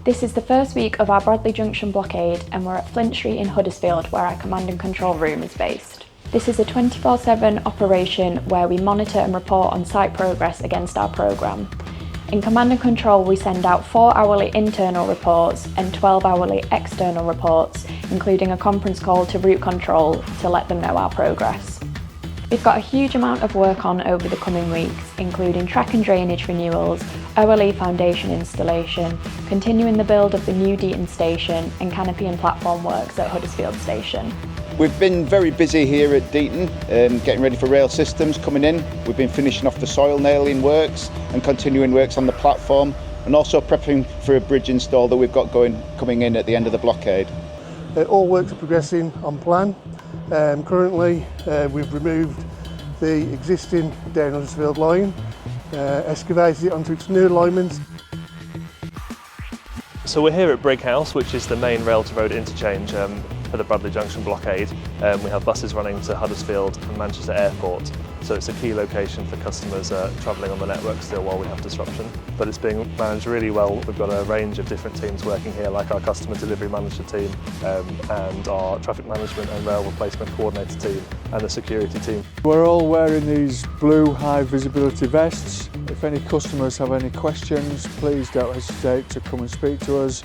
This is the first week of our Bradley Junction blockade and we're at Flint Street in Huddersfield where our command and control room is based. This is a 24/7 operation where we monitor and report on site progress against our programme. In command and control we send out 4 hourly internal reports and 12 hourly external reports, including a conference call to route control to let them know our progress. We've got a huge amount of work on over the coming weeks, including track and drainage renewals, OLE foundation installation, continuing the build of the new Deighton station and canopy and platform works at Huddersfield station. We've been very busy here at Deighton, getting ready for rail systems coming in. We've been finishing off the soil nailing works and continuing works on the platform, and also prepping for a bridge install that we've got coming in at the end of the blockade. All works are progressing on plan. Currently we've removed the existing down Huddersfield line, excavated it onto its new alignment. So we're here at Brighouse, which is the main rail to road interchange for the Bradley Junction blockade. We have buses running to Huddersfield and Manchester Airport, so it's a key location for customers travelling on the network still while we have disruption. But it's being managed really well. We've got a range of different teams working here, like our customer delivery manager team and our traffic management and rail replacement coordinator team and the security team. We're all wearing these blue high visibility vests. If any customers have any questions, please don't hesitate to come and speak to us.